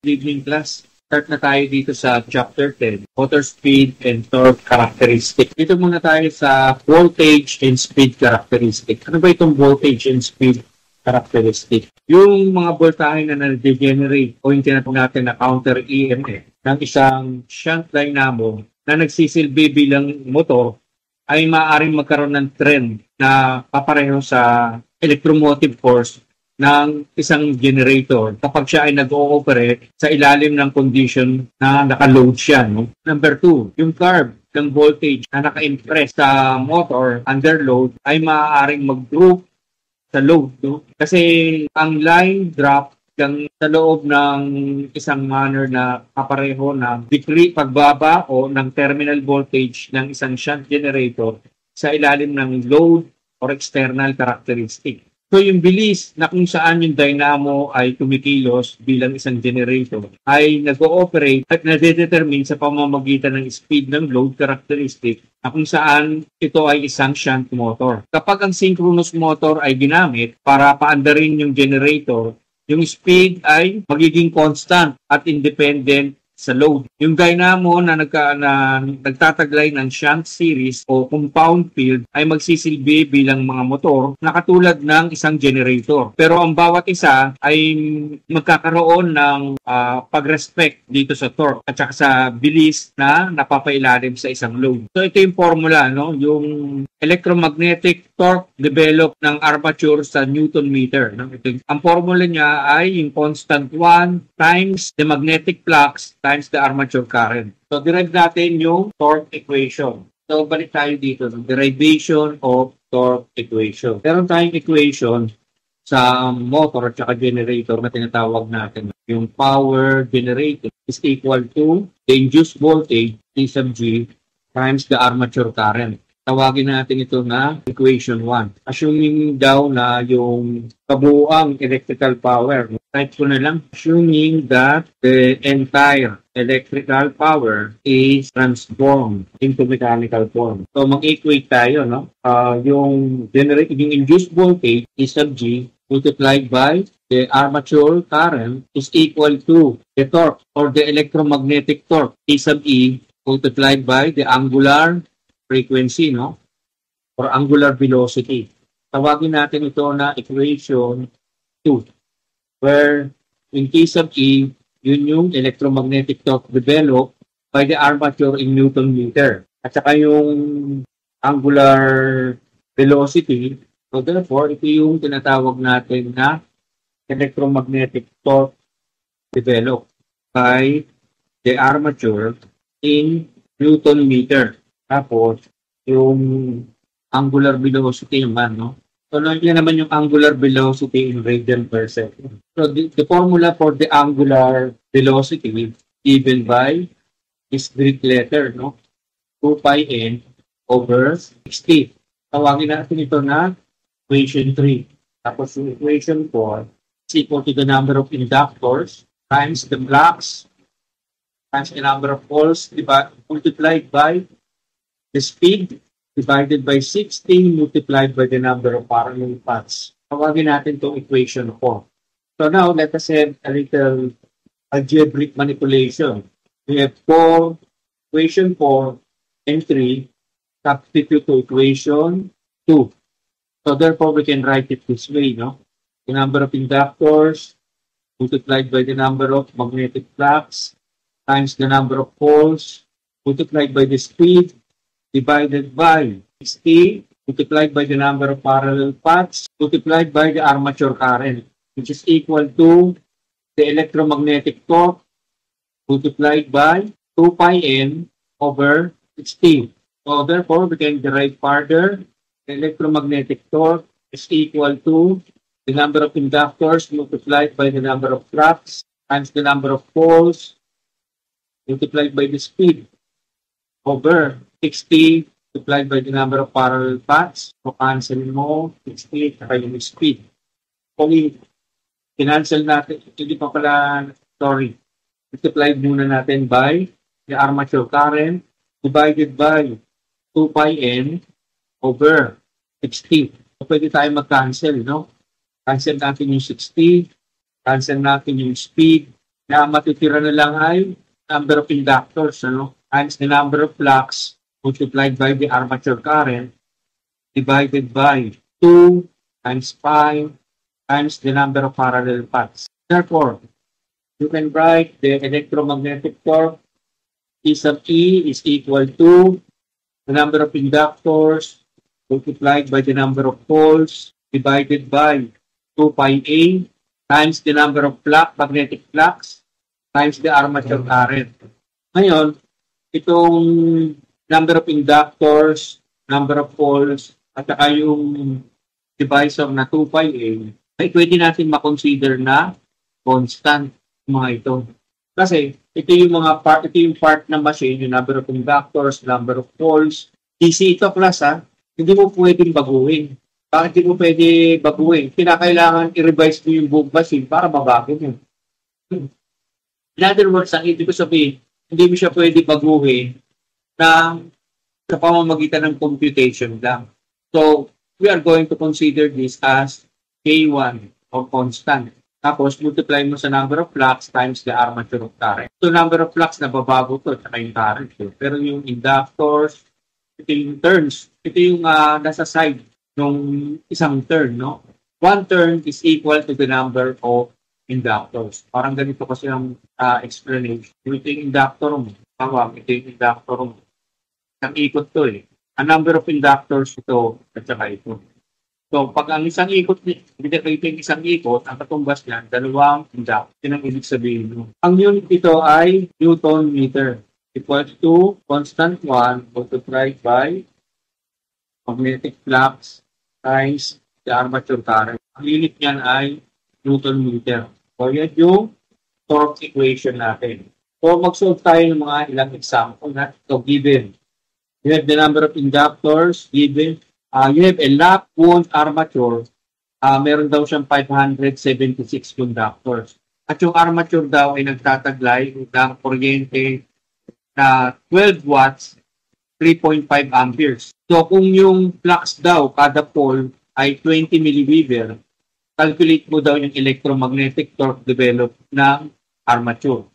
Good evening, class. Start na tayo dito sa chapter 10, motor speed and torque characteristic. Dito muna tayo sa voltage and speed characteristic. Ano ba itong voltage and speed characteristic? Yung mga voltahe na na-degenerate o yung tinatawag natin na counter EMF ng isang shunt dynamo na nagsisilbi bilang motor ay maaaring magkaroon ng trend na papareho sa electromotive force ng isang generator kapag siya ay nag-ooperate sa ilalim ng condition na naka-load siya. No? Number 2, yung curve ng voltage na naka-impress sa motor under load ay maaaring mag-group sa load. No? Kasi ang line drop sa loob ng isang manner na kapareho na decrease pagbaba o ng terminal voltage ng isang shunt generator sa ilalim ng load or external characteristic. So yung bilis na kung saan yung dynamo ay kumikilos bilang isang generator ay nag-ooperate at nade-determine sa pamamagitan ng speed ng load characteristic na kung saan ito ay isang shunt motor. Kapag ang synchronous motor ay ginamit para paandarin yung generator, yung speed ay magiging constant at independent sa load. Yung dynamo na nagtataglay ng shunt series o compound field ay magsisilbi bilang mga motor na katulad ng isang generator. Pero ang bawat isa ay magkakaroon ng pag-respect dito sa torque at saka sa bilis na napapailalim sa isang load. So ito yung formula, no? Yung electromagnetic torque developed ng armature sa Newton meter. No? Ang formula niya ay yung constant 1 times the magnetic flux times the armature current. So, derive natin yung torque equation. So, balik tayo dito. Derivation of torque equation. Meron tayong equation sa motor at saka generator na tinatawag natin. Yung power generated is equal to the induced voltage, T sub G, times the armature current. Tawagin natin ito na equation 1. Assuming daw na yung kabuuang electrical power, type ko na lang, assuming that the entire electrical power is transformed into mechanical form. So mag-equate tayo, no? Yung induced voltage, E sub G, multiplied by the armature current is equal to the torque or the electromagnetic torque, E sub E, multiplied by the angular frequency, no? Or angular velocity. Tawagin natin ito na equation 2, where in T sub E, yun yung electromagnetic torque developed by the armature in Newton meter. At saka yung angular velocity, so therefore, ito yung tinatawag natin na electromagnetic torque developed by the armature in Newton meter. Tapos, yung angular velocity naman, no? So, yan naman yung angular velocity in radian per second. So, the formula for the angular velocity given by this Greek letter, no? 2 pi n over 60. Tawagin natin ito na equation 3. Tapos, yung equation 4 is equal to the number of inductors times the flux times the number of poles multiplied by the speed divided by 16 multiplied by the number of parallel paths. Tawagin natin itong equation 4. So now, let us have a little algebraic manipulation. We have equation 4 and 3 substitute to equation 2. So therefore, we can write it this way, no? The number of inductors multiplied by the number of magnetic flux times the number of poles multiplied by the speed divided by 60 multiplied by the number of parallel paths multiplied by the armature current, which is equal to the electromagnetic torque multiplied by 2 pi n over 16. So therefore, we can derive further the electromagnetic torque is equal to the number of inductors multiplied by the number of flux times the number of poles multiplied by the speed over 60 multiplied by the number of parallel paths. So, cancel mo 60 kaya yung speed. Kung i-cancel natin, hindi pa pala, multiplied muna natin by the armature current divided by 2 pi n over 60. So, pwede tayo mag-cancel, no? Cancel natin yung 60, cancel natin yung speed, Na matitira na lang ay number of inductors, times the number of flux multiplied by the armature current divided by 2 times 5 times the number of parallel paths. Therefore, you can write the electromagnetic torque E sub E is equal to the number of inductors multiplied by the number of poles divided by 2 pi A times the number of magnetic flux times the armature current. Ngayon, itong number of inductors, number of poles, at saka yung divisor na 2 pi A, ay pwede natin makonsider na constant mga ito. Kasi ito yung part ng machine, yung number of inductors, number of poles. DC ito class ha, hindi mo pwedeng baguhin. Bakit hindi mo pwede baguhin? Kinakailangan i-revise mo yung buong machine para mabago mo. In other words, ang ibig ko sabihin, hindi mo siya pwede baguhin na sa pamamagitan ng computation lang. So, we are going to consider this as K1 or constant. Tapos, multiply mo sa number of flux times the armature of current. So, number of flux na babago to, tsaka yung current. Pero yung inductors, ito yung turns. Ito yung nasa side ng isang turn, no? One turn is equal to the number of inductors. Parang ganito kasi ang explanation. Ito yung inductor mo. Ito yung inductor mo. Isang ikot to eh. A number of inductors ito at saka ito. So, pag ang isang ikot, ito yung isang ikot, ang katumbas niyan, dalawang inductor. Yun ang ibig sabihin mo. Ang unit ito ay Newton meter. Equals to constant 1 multiplied by magnetic flux times the armature current. Ang unit niyan ay Newton meter. So, yan yung torque equation natin. So, mag-solve tayo ng mga ilang example na ito given. You have the number of inductors given. You have a lap wound armature. Meron daw siyang 576 conductors. At yung armature daw ay nagtataglay ng kuryente na 12 watts, 3.5 amperes. So kung yung flux daw kada pole ay 20 milliweber, calculate mo daw yung electromagnetic torque developed ng armature.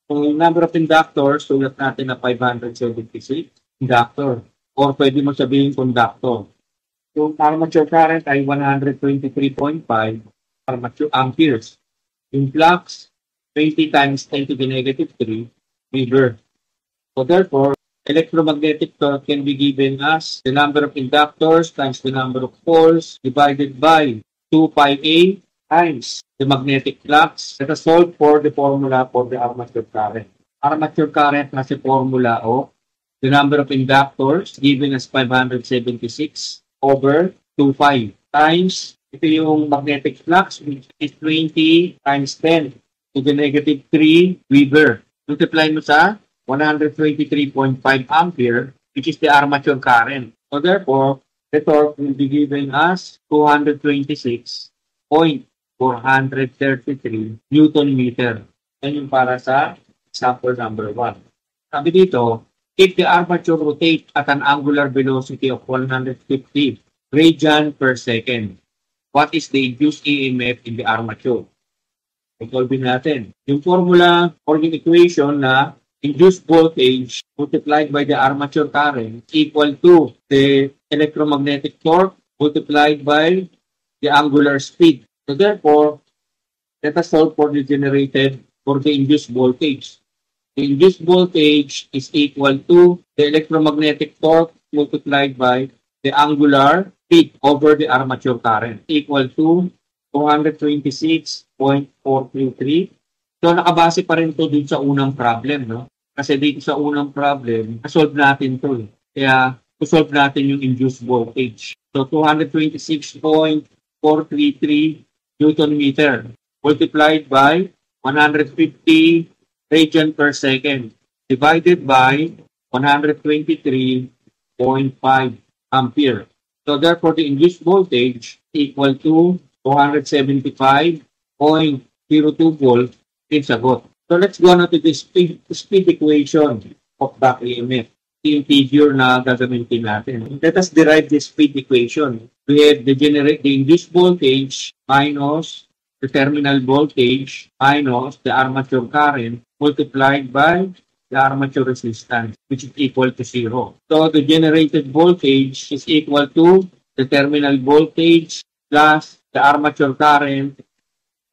Kung yung number of inductors, sulat natin na 576 inductor. Or pwede mo sabihin conductor. Yung armature current ay 123.5 armature amperes. Yung flux, 20 times 10 to the negative 3 Weber. So therefore, electromagnetic torque can be given as the number of inductors times the number of poles divided by 2 pi A times the magnetic flux. Let us solve for the formula for the armature current. Armature current na si formula o the number of inductors given as 576 over 2 pi times ito yung magnetic flux which is 20 times 10 to the negative 3 Weber. Multiply mo sa 123.5 ampere which is the armature current. So therefore, the torque will be given as 226.433 Newton meter. Yan yung para sa example number 1. Sabi dito, if the armature rotates at an angular velocity of 150 radian per second, what is the induced EMF in the armature? Solve natin. Yung formula or yung equation na induced voltage multiplied by the armature current equal to the electromagnetic torque multiplied by the angular speed. So therefore, let us solve for the induced voltage. The induced voltage is equal to the electromagnetic torque multiplied by the angular speed over the armature current equal to 226.433. So nakabase pa rin to dun sa unang problem, no? Kasi dito sa unang problem, na-solve natin to. Kaya, solve natin yung induced voltage. So 226.433 Newton meter multiplied by 150 radian per second divided by 123.5 ampere. So therefore, the induced voltage equal to 275.02 volt in sagot. So let's go now to the speed equation of back EMF. Yung figure na gagamitin natin. Let us derive the speed equation. We have the induced voltage minus the terminal voltage minus the armature current multiplied by the armature resistance, which is equal to 0. So the generated voltage is equal to the terminal voltage plus the armature current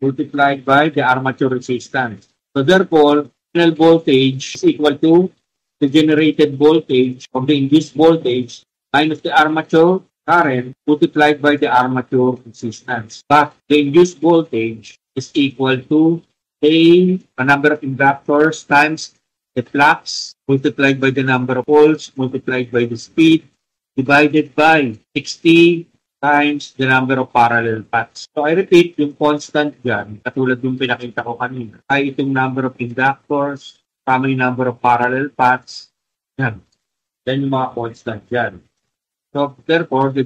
multiplied by the armature resistance. So therefore, terminal voltage is equal to the generated voltage of the induced voltage minus the armature current multiplied by the armature resistance. But the induced voltage is equal to a number of inductors times the flux multiplied by the number of poles multiplied by the speed divided by 60 times the number of parallel paths. So I repeat, yung constant dyan, katulad yung pinakita ko kanina, ay itong number of inductors, family number of parallel paths, yan. Yan yung mga constant dyan. So therefore, the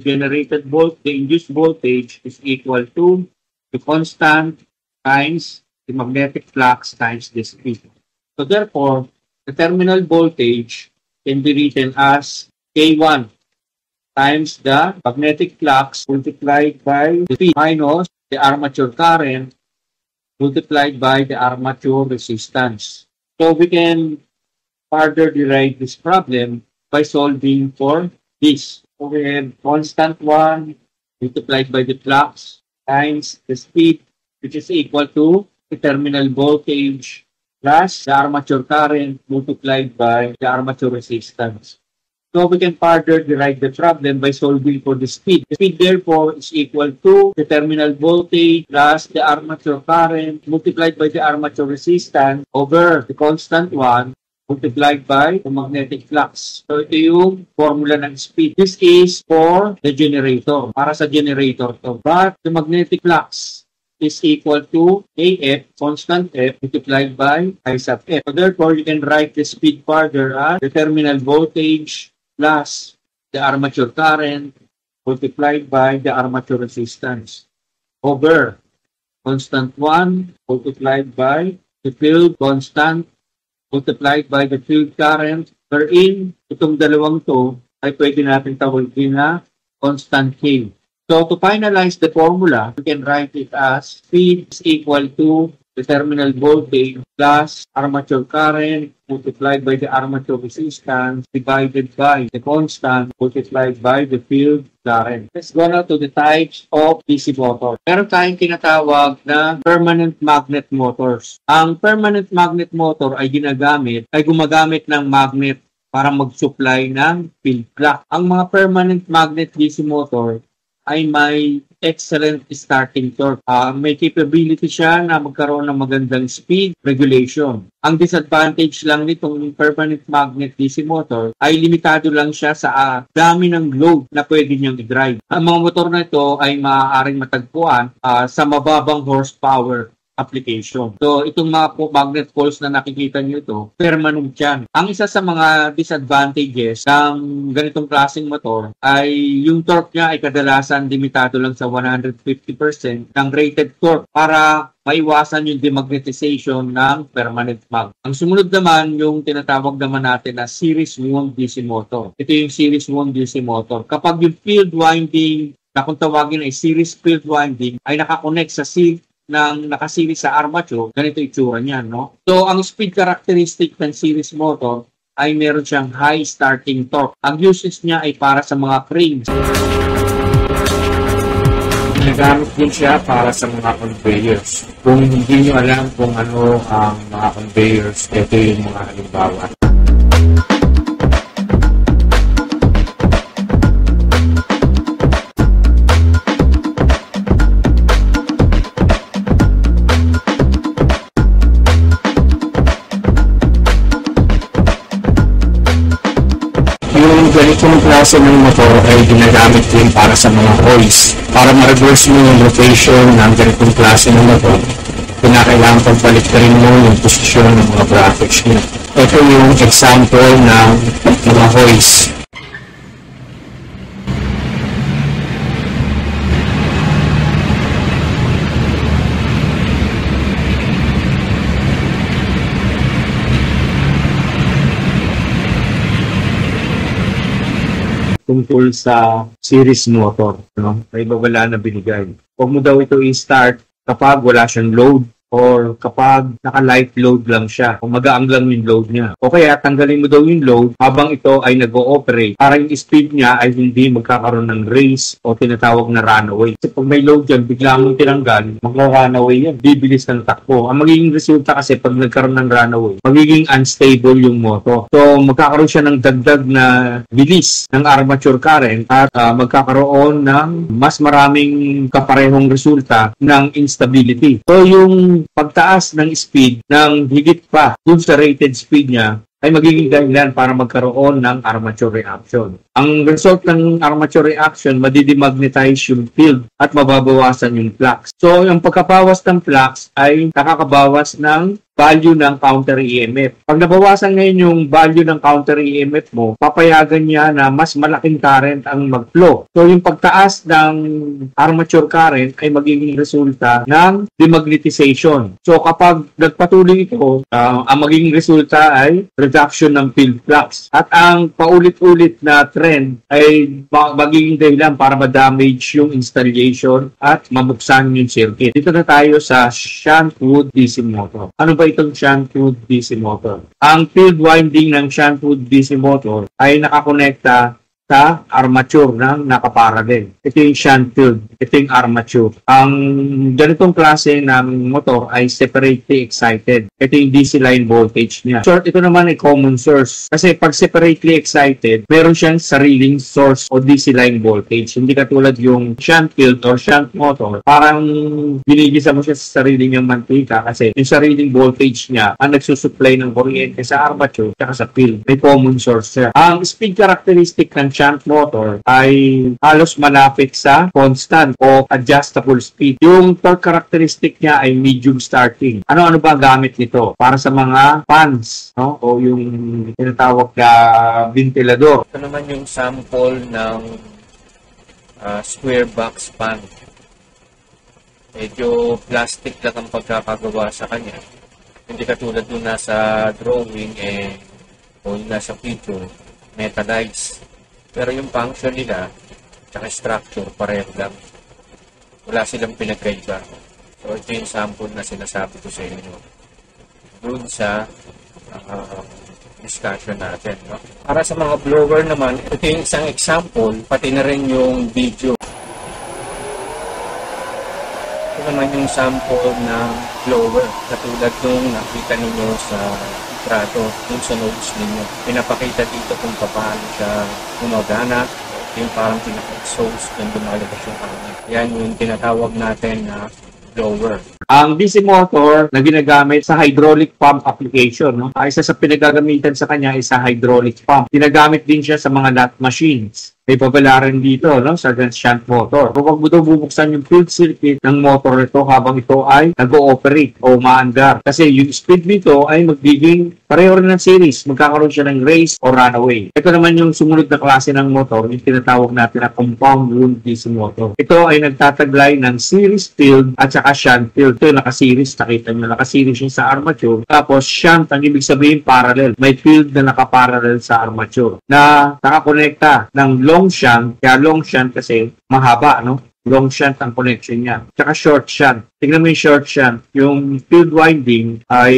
induced voltage is equal to the constant times the magnetic flux times the speed. So therefore, the terminal voltage can be written as K1 times the magnetic flux multiplied by the speed minus the armature current multiplied by the armature resistance. So we can further derive this problem by solving for this. So we have constant 1 multiplied by the flux times the speed, which is equal to the terminal voltage plus the armature current multiplied by the armature resistance. So we can further derive the problem by solving for the speed. The speed therefore is equal to the terminal voltage plus the armature current multiplied by the armature resistance over the constant 1 multiplied by the magnetic flux. So ito yung formula ng speed. This is for the generator. Para sa generator to. But the magnetic flux is equal to AF, constant F, multiplied by I sub F. So therefore, you can write the speed further as the terminal voltage plus the armature current multiplied by the armature resistance over constant 1 multiplied by the field constant multiplied by the field current, wherein itong dalawang to ay pwede natin tawagin na constant K. So to finalize the formula, we can write it as speed is equal to the terminal voltage plus armature current multiplied by the armature resistance divided by the constant multiplied by the field current. Let's go now to the types of DC motor. Meron tayong tinatawag na permanent magnet motors. Ang permanent magnet motor ay gumagamit ng magnet para mag-supply ng field flux. Ang mga permanent magnet DC motor ay may excellent starting torque. May capability siya na magkaroon ng magandang speed regulation. Ang disadvantage lang nitong permanent magnet DC motor ay limitado lang siya sa dami ng load na pwede niyang i-drive. Ang mga motor na ito ay maaaring matagpuan sa mababang horsepower application. So, itong mga magnet poles na nakikita nyo ito, permanent yan. Ang isa sa mga disadvantages ng ganitong klaseng motor ay yung torque niya ay kadalasan limitado lang sa 150% ng rated torque para maiwasan yung demagnetization ng permanent mag. Ang sumunod naman, yung tinatawag naman natin na series wound DC motor. Ito yung series wound DC motor. Kapag yung field winding, na kung tawagin ay series field winding, ay nakakonect sa nakasili sa armature, ganito itsura niyan, no? So, ang speed characteristic ng series motor ay meron siyang high starting torque. Ang uses niya ay para sa mga cranes. Nagamit din siya para sa mga conveyors. Kung hindi nyo alam kung ano ang mga conveyors, ito yung mga halimbawa. Ganitong klase ng motor ay ginagamit din para sa mga hoist. Para ma-reverse mo yung rotation ng ganitong klase ng motor, kinakailangan pagbalik ka rin mo yung posisyon ng mga brackets niya. Ito yung example ng mga hoist. Tungkol sa series motor, no? May babala na binigay. Huwag mo daw ito i-start kapag wala siyang load or kapag naka-light load lang siya o magaang lang yung load niya. O kaya tanggalin mo daw yung load habang ito ay nag-ooperate para yung speed niya ay hindi magkakaroon ng race o tinatawag na runaway. Kasi pag may load yan, bigla mong tinanggal, magka-runaway yan. Bibilis ng takbo. Ang magiging resulta kasi pag nagkaroon ng runaway, magiging unstable yung motor. So magkakaroon siya ng dagdag na bilis ng armature current at magkakaroon ng mas maraming kaparehong resulta ng instability. So yung pagtaas ng speed ng higit pa dun sa rated speed niya ay magiging dahilan para magkaroon ng armature reaction. Ang result ng armature reaction, madidemagnetize yung field at mababawasan yung flux. So, yung pagkabawas ng flux ay nakakabawas ng value ng counter EMF. Pag nabawasan ngayon yung value ng counter EMF mo, papayagan niya na mas malaking current ang mag-flow. So, yung pagtaas ng armature current ay magiging resulta ng demagnetization. So, kapag nagpatuloy ito, ang magiging resulta ay reduction ng field flux. At ang paulit-ulit na trend ay magiging dahilan para ma-damage yung installation at mabuksan yung circuit. Dito na tayo sa shunt wood DC motor. Ano ba itong shunt wood DC motor? Ang field winding ng shunt wood DC motor ay nakakonekta sa armature ng nakaparallel. Ito yung shunt field. Ito yung armature. Ang ganitong klase ng motor ay separately excited. Ito yung DC line voltage niya. Short, ito naman ay common source. Kasi pag separately excited, meron siyang sariling source o DC line voltage. Hindi katulad yung shunt field or shunt motor. Parang binigisa mo siya sa sariling niyang mantika kasi yung sariling voltage niya ang nagsusupply ng kuryente sa armature at sa field. May common source siya. Ang speed characteristic ng shunt motor ay halos malapit sa constant o adjustable speed. Yung torque characteristic niya ay medium starting. Ano-ano ba gamit nito? Para sa mga fans, no? O yung tinatawag na ventilador. Ito naman yung sample ng square box fan. Medyo plastic lang ang pagkakagawa sa kanya. Hindi katulad nung nasa drawing o yung nasa picture, metallized. Pero yung function nila, tsaka structure, pareho lang. Wala silang pinagkaiba. So, ito yung sample na sinasabi ko sa inyo. Doon sa discussion natin. No? Para sa mga blower naman, ito yung isang example, pati na rin yung video. Ito naman yung sample ng blower. Katulad nung nakita ninyo sa trato dun sa notes ninyo. Pinapakita dito kung paano siya gumagana. Yung parang pinaka-exhaust yung lumalabas yung hangin. Yan yung tinatawag natin na blower. Ang DC motor na ginagamit sa hydraulic pump application, no? Isa sa pinagagamitan sa kanya ay sa hydraulic pump. Ginagamit din siya sa mga lot machines. May pabalaran dito, no, sa shunt motor. Kapag mo daw bubuksan yung field circuit ng motor nito habang ito ay nag-ooperate o maandar. Kasi yung speed nito ay magiging pareho rin ng series. Magkakaroon siya ng race o runaway. Ito naman yung sumunod na klase ng motor, yung tinatawag natin na compound wound DC motor. Ito ay nagtataglay ng series field at saka shunt field. Ito yung naka-series. Nakita nyo, naka-series yung sa armature. Tapos shunt, ang ibig sabihin parallel. May field na naka-parallel sa armature na nakakonekta ng long shunt, kaya long shunt kasi mahaba, no? Long shunt ang connection niya. Tsaka short shunt. Tingnan mo yung short shunt. Yung field winding ay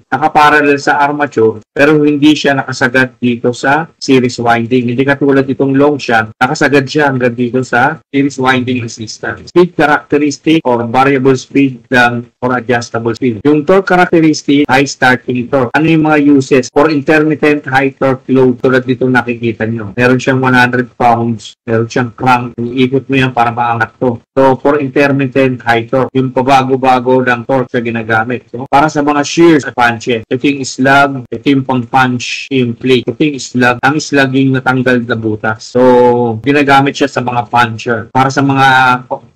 nakaparallel sa armature pero hindi siya nakasagad dito sa series winding. Hindi katulad itong long shunt. Nakasagad siya hanggang dito sa series winding resistance. Speed characteristic or variable speed lang or adjustable speed. Yung torque characteristic, high starting torque. Ano yung mga uses? For intermittent high torque load tulad dito nakikita nyo. Meron siyang 100 pounds. Meron siyang crank. Iikot mo yan para maangat to. So, for intermittent high torque, yung pabago-bago ng torque siya ginagamit. So, para sa mga shears at punches, ito yung slug, ito yung pang-punch, yung plate. Ito yung slug. Ang slug yung natanggal na butas. So, ginagamit siya sa mga puncher. Para sa mga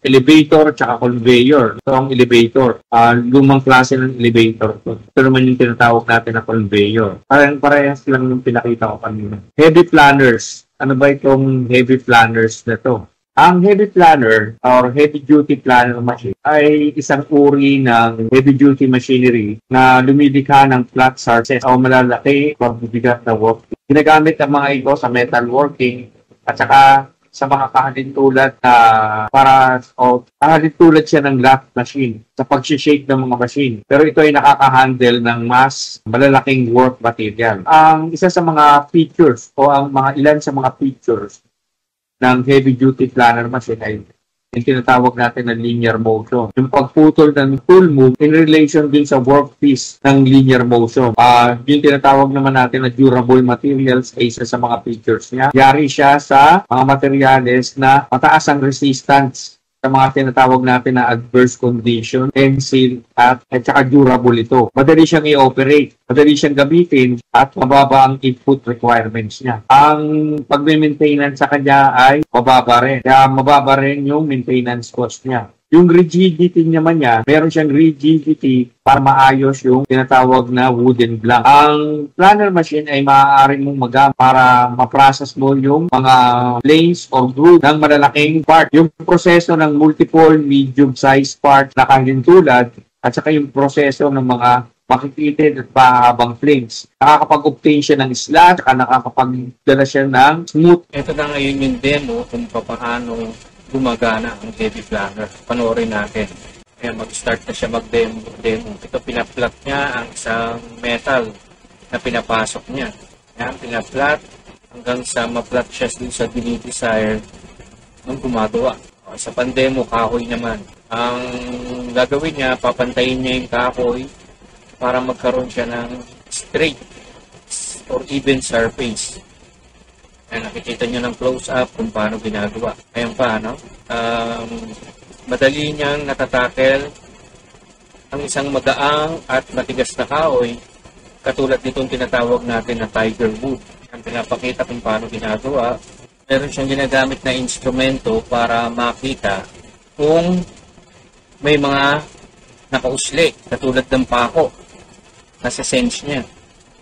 elevator at conveyor. Ito ang elevator. Lumang klase ng elevator. Ito naman yung tinatawag natin na conveyor. Parehas lang yung pinakita ko kanina. Heavy planners. Ano ba itong heavy planners na to? Ang heavy planner or heavy-duty planner machine ay isang uri ng heavy-duty machinery na lumilika ng flat surface o malalaki pagbibigat na work. Ginagamit ang mga ito sa metalworking at saka sa mga kahalintulad na kahalintulad siya ng lathe machine sa pag-shake ng mga machine. Pero ito ay nakaka-handle ng mas malalaking work material. Ang isa sa mga features o ang mga ilan sa mga features ng heavy-duty planer machine ay yung tinatawag natin na linear motion. Yung pagputol ng tool move in relation din sa workpiece ng linear motion. Yung tinatawag naman natin na durable materials ay isa sa mga features niya. Yari siya sa mga materials na mataas ang resistance sa mga tinatawag natin na adverse condition, tensile, at saka durable ito. Madali siyang i-operate, madali siyang gamitin, at mababa ang input requirements niya. Ang pag-maintenance sa kanya ay mababa rin. Kaya mababa rin yung maintenance cost niya. Yung rigidity naman niya, meron siyang rigidity para maayos yung tinatawag na wooden blank. Ang planer machine ay maaari mong magamit para ma-process mo yung mga planes or groove ng malalaking part. Yung proseso ng multiple medium-sized part na kahintulad at saka yung proseso ng mga makikitid at pahabang planes. Nakakapag-obtain siya ng slot at nakakapagdala siya ng smooth. Ito na ngayon yung demo kung paano gumagana ang heavy planer. Panoorin natin. Kaya mag-start na siya mag-demo. Ito, pinaplat niya ang isang metal na pinapasok niya. Yan, pinaplat hanggang sa maplat siya sa dinidesire ng gumagawa. Sa pandemo, kahoy naman. Ang gagawin niya, papantayin niya yung kahoy para magkaroon siya ng straight or even surface. Ayan, nakikita nyo ng close-up kung paano ginagawa. Ayan pa, no? Madali niyang natatakel ang isang magaang at matigas na kahoy, katulad nitong tinatawag natin na tiger wood. Ang pinapakita kung paano ginagawa. Meron siyang ginagamit na instrumento para makita kung may mga nakausli, katulad ng pako, nasa sense niya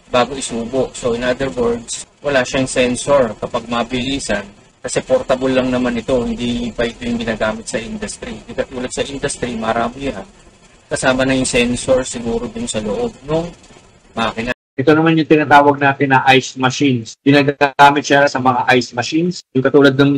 bago isubo. So in other words, wala siyang sensor kapag mabilisan kasi portable lang naman ito, hindi pa ito yung ginagamit sa industry. Hindi katulad sa industry, marami yan. Kasama na yung sensor siguro din sa loob ng makina. Ito naman yung tinatawag natin na ice machines. Ginagamit siya sa mga ice machines. Yung katulad ng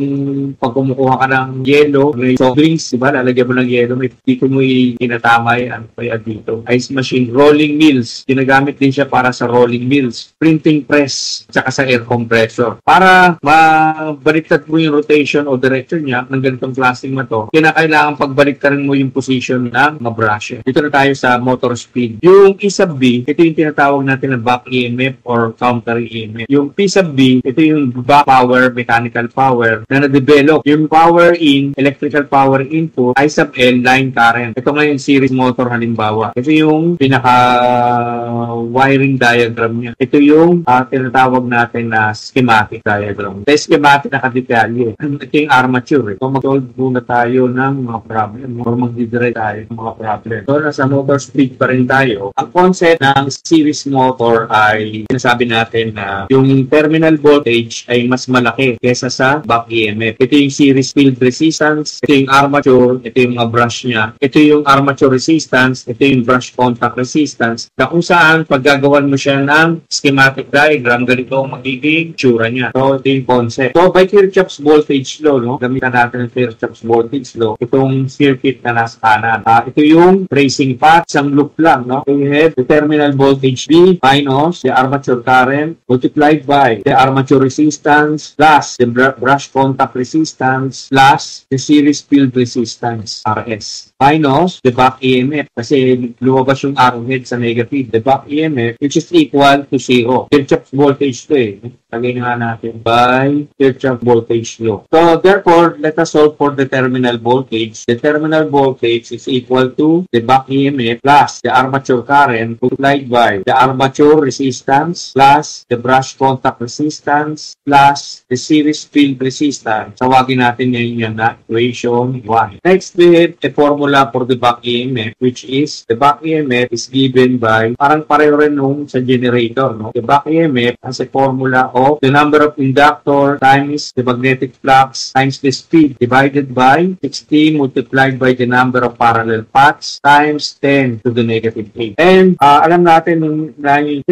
pag kumukuha ka ng yelo, may soft drinks, diba? Lalagyan mo ng yelo, may dito mo inatamay, ano pa yan dito. Ice machine, rolling mills. Ginagamit din siya para sa rolling mills. Printing press, tsaka sa air compressor. Para mabaliktad mo yung rotation o direction niya ng ganitong klaseng mato, kinakailangan pagbaliktarin mo yung position ng mga brushes. Dito na tayo sa motor speed. Yung E sub B, ito yung tinatawag natin na back EMF or counter EMF. Yung P sub B, ito yung back power, mechanical power na na-develop. Yung power in, electrical power input, I sub L, line current. Ito ngayon series motor halimbawa. Ito yung pinaka-wiring diagram niya. Ito yung tinatawag natin na schematic diagram. Sa schematic nakadetalye. Ito yung armature. So mag-solve muna tayo ng mga problem or mag-direct tayo ng mga problem. So nasa motor speed pa rin tayo. Ang concept ng series motor ay sinasabi natin na yung terminal voltage ay mas malaki kesa sa back EMF. Ito yung series field resistance, ito yung armature, ito yung mga brush niya, ito yung armature resistance, ito yung brush contact resistance, na kung saan paggagawan mo siya ng schematic diagram, ganito ang magiging tsura niya. So, ito yung concept. So, by Kirchhoff's voltage law, no? Gamitan natin ng Kirchhoff's voltage law, itong circuit na nasa kanan. Ito yung tracing path, isang loop lang, no? So, you have the terminal voltage B minus the armature current multiplied by the armature resistance plus the brush contact resistance plus the series field resistance RS minus the back EMF kasi lumabas yung arrowhead sa negative, the back EMF which is equal to 0. Kirchhoff's voltage to eh. Lagay nga natin by Kirchhoff voltage law. So therefore, let us solve for the terminal voltage. The terminal voltage is equal to the back EMF plus the armature current multiplied by the armature resistance plus the brush contact resistance plus the series field resistance. Tawagin natin ngayon yan na equation 1. Next, we have a formula formula for the back EMF, which is the back EMF is given by, parang pareho rin nung sa generator, no? The back EMF has a formula of the number of inductor times the magnetic flux times the speed divided by 60 multiplied by the number of parallel paths times 10 to the negative 8. And alam natin na yung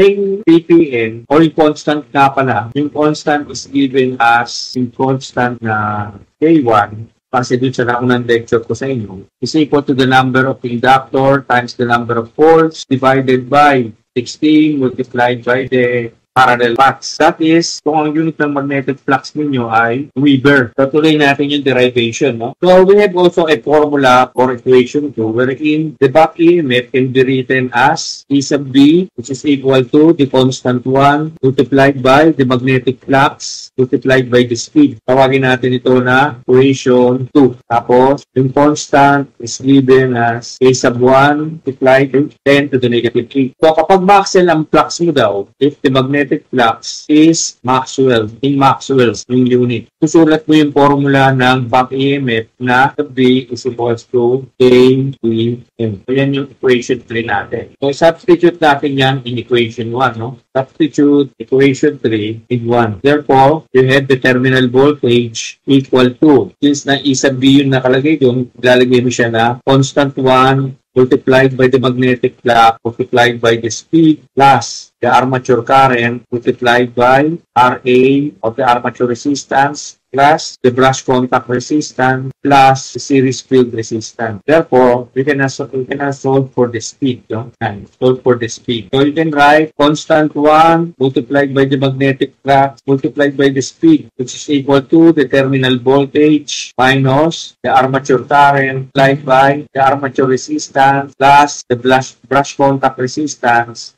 ppn or yung constant nga pala, yung constant is given as yung constant na K1 kasi dun sa naunang lecture ko sa inyo, is equal to the number of inductor times the number of poles divided by 16 multiplied by the parallel paths. That is, kung ang unit ng magnetic flux ninyo ay Weber. Tutuloy natin yung derivation. No? So, we have also a formula for equation 2 wherein the back EMF can be written as E sub B, which is equal to the constant 1 multiplied by the magnetic flux multiplied by the speed. Tawagin natin ito na equation 2. Tapos, yung constant is given as A sub 1 multiplied by 10 to the negative 3. So, kapag Maxwell ang flux mo daw, if the magnetic flux is Maxwell, in Maxwell's yung unit. Susulat mo yung formula ng back EMF na B is equals to KVM. So, yan yung equation 3 natin. So, substitute natin yan in equation 1. No? Substitute equation 3 in 1. Therefore, you have the terminal voltage equal to, since na E sub B yung nakalagay doon, lalagay mo siya na constant 1 multiplied by the magnetic flux multiplied by the speed plus the armature current multiplied by RA of the armature resistance plus the brush contact resistance plus the series field resistance. Therefore, we can solve for the speed. No? And solve for the speed. So you can write constant 1 multiplied by the magnetic flux multiplied by the speed, which is equal to the terminal voltage minus the armature current multiplied by the armature resistance plus the brush contact resistance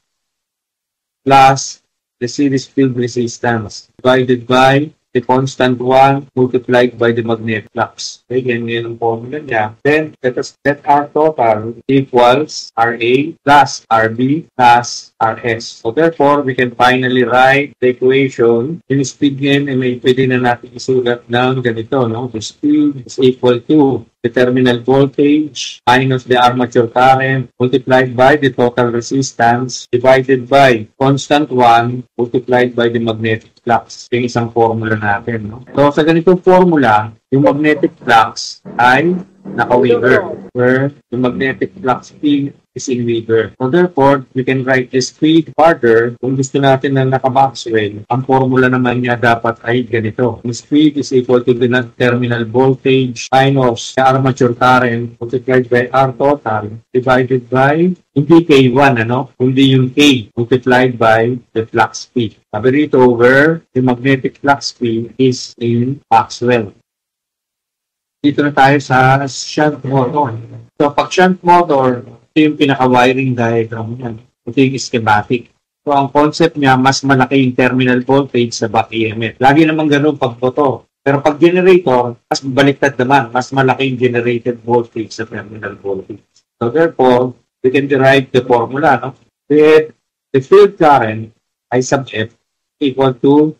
plus the series field resistance divided by the constant 1 multiplied by the magnetic flux. Okay, ganyan ang formula niya. Then, let our total equals RA plus RB plus RS. So, therefore, we can finally write the equation. Yung speed ngayon, may pwede na natin isulat ng ganito, no? The speed is equal to the terminal voltage minus the armature current multiplied by the total resistance divided by constant 1 multiplied by the magnetic flux. Yung isang formula natin. No? So, sa ganitong formula, yung magnetic flux ay naka-Weber, where the magnetic flux P is in Weber. So, therefore, we can write this speed further. Kung gusto natin na naka-Maxwell, ang formula naman niya dapat ay ganito. The speed is equal to the terminal voltage minus the armature current multiplied by R total divided by hindi K1, kundi yung K multiplied by the flux P. Sabi rito, where the magnetic flux P is in Maxwell. Dito na tayo sa shunt motor. So, pag shunt motor, ito yung pinaka-wiring diagram niya. Ito yung schematic. So, ang concept niya, mas malaki yung terminal voltage sa back EMF. Lagi naman ganun pag motor. Pero pag generator, mas baliktad naman. Mas malaki yung generated voltage sa terminal voltage. So, therefore, we can derive the formula. The field current, I sub F, equal to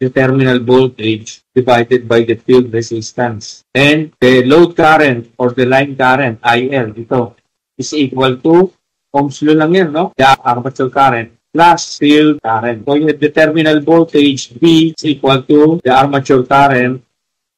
the terminal voltage divided by the field resistance. And the load current or the line current, IL, ito, is equal to, ohms law lang yan, the armature current plus field current. So, the terminal voltage, V, is equal to the armature current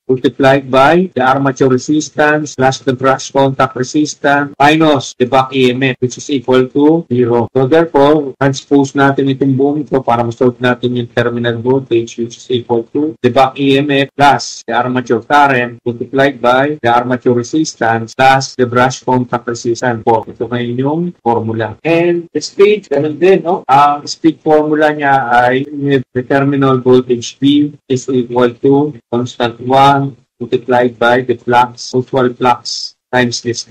multiplied by the armature resistance plus the brush contact resistance minus the back EMF, which is equal to 0. So, therefore, transpose natin itong buong ito para ma-solve natin yung terminal voltage, which is equal to the back EMF plus the armature current multiplied by the armature resistance plus the brush contact resistance. Ito ngayon yung formula. And the speed, ganun din, ang speed formula niya ay the terminal voltage V is equal to constant 1 multiplied by the flux, mutual flux times this,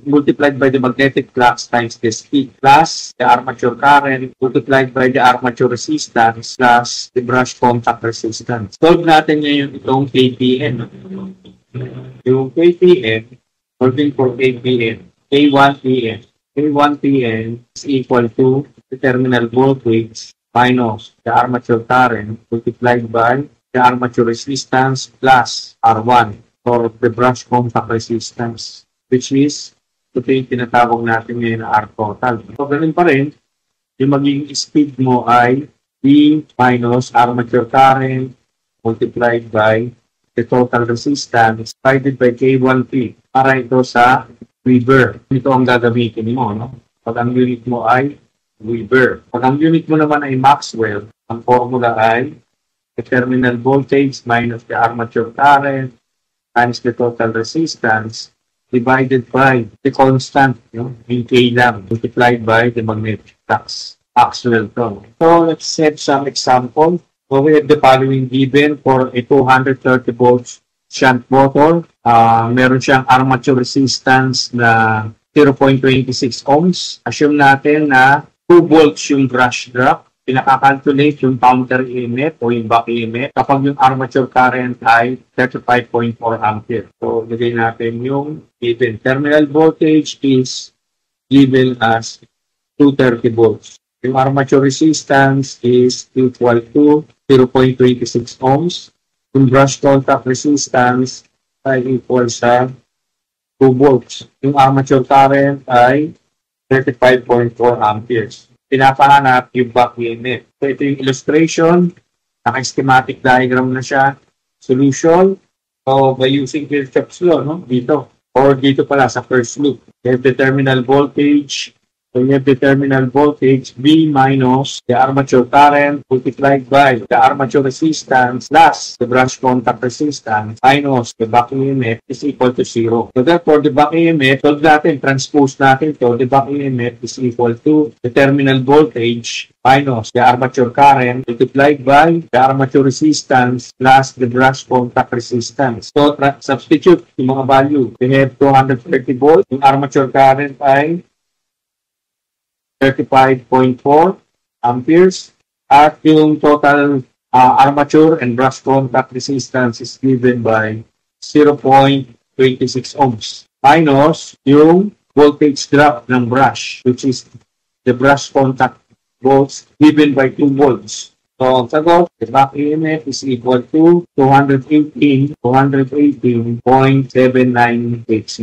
multiplied by the magnetic flux times the speed, plus the armature current multiplied by the armature resistance plus the brush contact resistance. Solve natin ngayon itong KPN. Yung KPN, solving for KPN, K1PN. K1PN is equal to the terminal voltage minus the armature current multiplied by the armature resistance plus R1 or the brush contact resistance, which is Ito yung tinatawag natin ngayon na R total. So, ganun pa rin, yung magiging speed mo ay V minus armature current multiplied by the total resistance divided by K1P para ito sa Weber. Ito ang gagamitin mo, no? Pag ang unit mo ay Weber. Pag ang unit mo naman ay Maxwell, ang formula ay the terminal voltage minus the armature current times the total resistance divided by the constant, yung K lang, multiplied by the magnetic flux. Maxwell to. So let's set some example. So we have the following given for a 230 volts shunt motor. Meron siyang armature resistance na 0.26 ohms. Assume natin na 2 volts yung brush drop. Pinaka-calculate yung counter EMF o yung back EMF kapag yung armature current ay 35.4 ampere. So, lagay natin yung given. Terminal voltage is given as 230 volts. Yung armature resistance is equal to 0.26 ohms. Yung brush contact resistance ay equal sa 2 volts. Yung armature current ay 35.4 amperes. Pinapahanap yung back EMF. So, ito yung illustration. Naka-schematic diagram na siya. Solution. So, by using Kirchhoff's law, no? Dito. Or dito pala sa first loop. You have the terminal voltage. So, you have the terminal voltage V minus the armature current multiplied by the armature resistance plus the brush contact resistance minus the back EMF is equal to 0. So, therefore, the back EMF, solve natin, transpose natin to, the back EMF is equal to the terminal voltage minus the armature current multiplied by the armature resistance plus the brush contact resistance. So, substitute yung mga value. We have 230 volts. Yung armature current ay 35.4 amperes at yung total armature and brush contact resistance is given by 0.26 ohms minus yung voltage drop ng brush, which is the brush contact volts given by 2 volts. So, ang sagot, the back EMF is equal to 218.798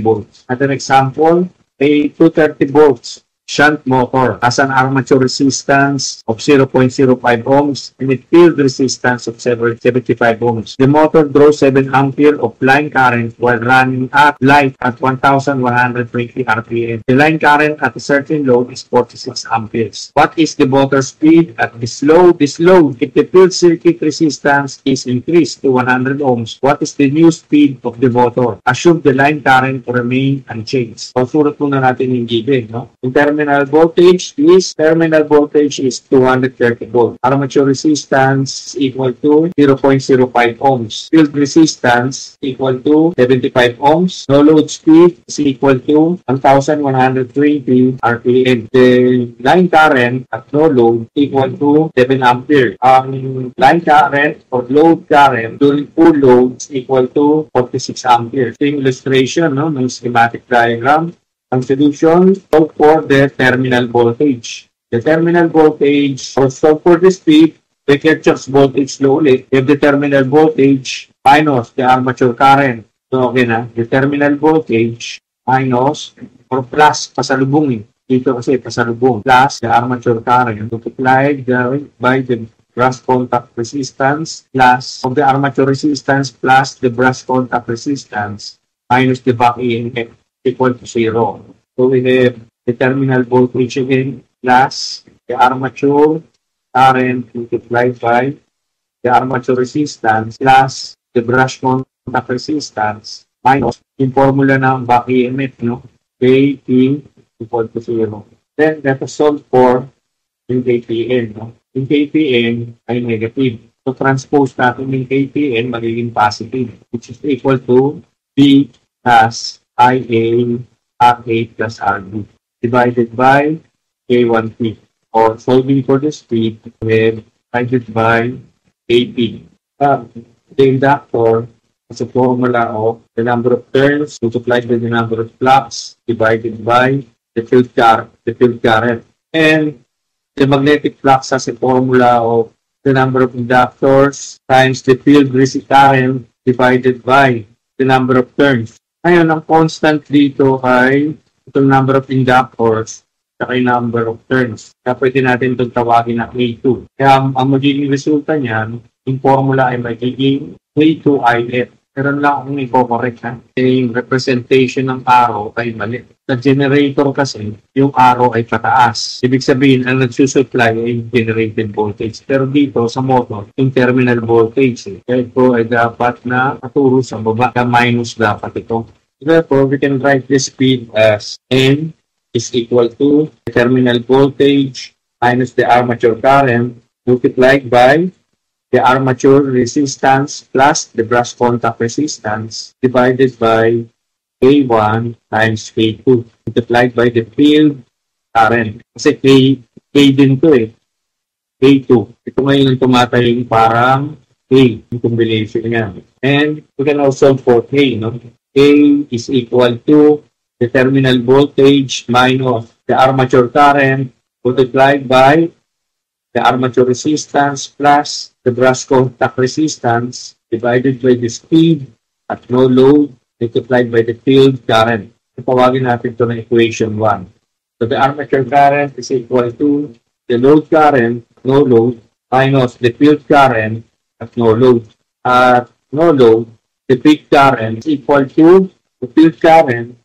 volts. Another example, a 230 volts shunt motor has an armature resistance of 0.05 ohms and a field resistance of 75 ohms. The motor draws 7 ampere of line current while running at light at 1,120 RPM. The line current at a certain load is 46 amperes. What is the motor speed at this load? This load, if the field circuit resistance is increased to 100 ohms, what is the new speed of the motor? Assume the line current to remain unchanged. So, surat muna natin yung given, no? Terminal voltage is 230 volts. Armature resistance is equal to 0.05 ohms. Field resistance equal to 75 ohms. No load speed is equal to 1,120 RPM. The line current at no load equal to 7 ampere. Ang line current or load current during full load is equal to 46 ampere. Ito yung illustration, no, ng schematic diagram. Ang solution, solve for the terminal voltage. The terminal voltage, or solve for the speed, the Kirchhoff's voltage law ulit. If the terminal voltage minus the armature current. So, okay na. The terminal voltage minus or plus pasalubong. Dito kasi pasalubong. Plus the armature current multiplied by the brush contact resistance plus of the armature resistance plus the brush contact resistance minus the back EMF equal to 0. So we have the terminal voltage again plus the armature current multiplied by the armature resistance plus the brush contact resistance minus yung formula ng back EMF, no? KP equal to 0. Then let us solve for yung KPN, no? Yung KPN ay negative. So transpose natin yung KPN magiging positive, which is equal to B plus IA RA plus RB divided by K1P, or solving for the speed with divided by AP. The inductor is a formula of the number of turns multiplied by the number of flux divided by the field current. And the magnetic flux has a formula of the number of inductors times the field current divided by the number of turns. Ngayon, ang constant dito ay itong number of inductors, saka yung number of turns. Kaya pwede natin itong tawagin na A2. Kaya ang magiging resulta niyan, yung formula ay magiging A2IF. Pero lang akong i-correct ha. Yung representation ng arrow ay mali. Sa generator kasi, yung arrow ay pataas. Ibig sabihin, ang nagsusupply ay generated voltage. Pero dito sa motor, yung terminal voltage. Kaya ito ay dapat na maturo sa baba. Kaya minus dapat ito. Therefore, we can write the speed as N is equal to the terminal voltage minus the armature current multiplied by the armature resistance plus the brush contact resistance divided by K1 times K2 multiplied by the field current. Kasi K din to eh. K2. Ito ngayon ang tumatay parang K, yung combination niya. And we can also put K, no? K is equal to the terminal voltage minus the armature current multiplied by the armature resistance plus the brush contact resistance divided by the speed at no load multiplied by the field current. Tawagin natin ito na equation 1. So the armature current is equal to the load current, no load, minus the field current at no load. At no load, the peak current is equal to the field current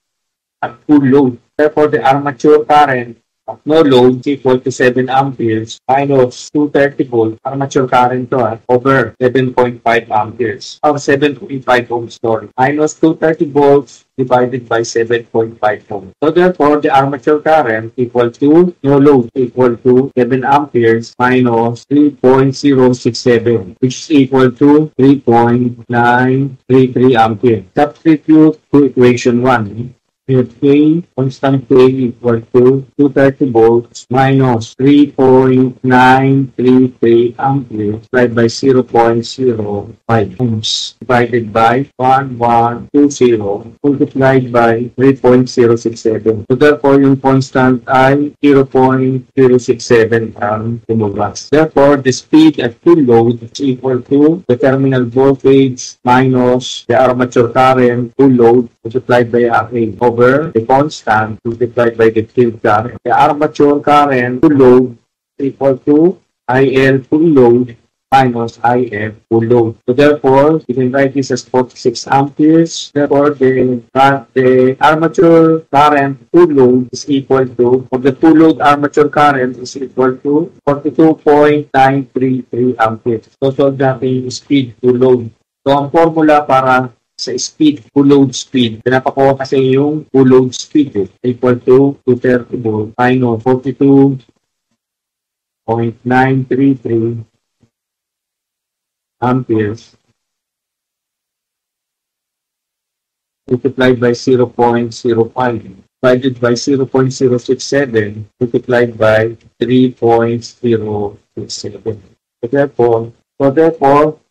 at full load. Therefore, the armature current at no load is equal to 7 amperes minus 230 volt armature current to over 7.5 amperes or 7.5 ohms, sorry, minus 230 volts divided by 7.5 ohms. So therefore, the armature current equal to no load equal to 7 amperes minus 3.067, which is equal to 3.933 amperes. Substitute to equation 1. K, constant K equal to 230 volts minus 3.933 amperes divided by 0.05 ohms divided by 1120 multiplied by 3.067. So therefore, yung constant ay 0.067 ang lumabas. Therefore, the speed at full load is equal to the terminal voltage minus the armature current full load multiplied by RA over the constant multiplied by the field current. The armature current full load is equal to IL full load minus IF full load. So therefore, you can write this as 46 amperes. Therefore, the armature current full load is equal to, of the full load armature current is equal to 42.933 amperes. So solve natin yung speed full load. So ang formula para sa speed, full load speed. Pinapakuha kasi yung full load speed equal to 230 volt minus 42.933 amperes multiplied by 0.05 divided by 0.067 multiplied by 3.067. So therefore,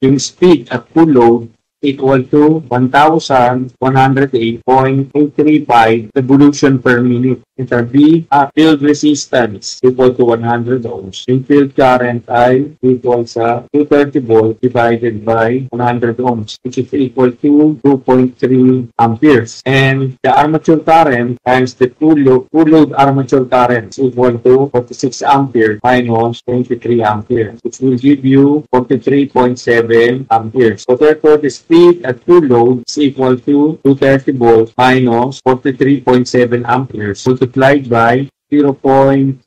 yung speed at full load equal to 1,108.835 revolution per minute. Enter B, field resistance equal to 100 ohms. Yung field current ay equal sa 230 volt divided by 100 ohms, which is equal to 2.3 amperes. And the armature current times the full load armature current is equal to 46 amperes minus 23 amperes, which will give you 43.7 amperes. So therefore, the speed at full load is equal to 230 volts minus 43.7 amperes multiplied by 0.05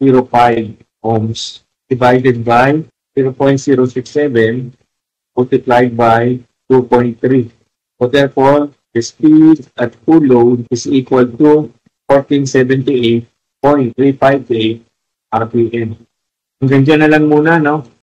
ohms divided by 0.067 multiplied by 2.3. So therefore, the speed at full load is equal to 1478.358 RPM. Hanggang dyan na lang muna, no?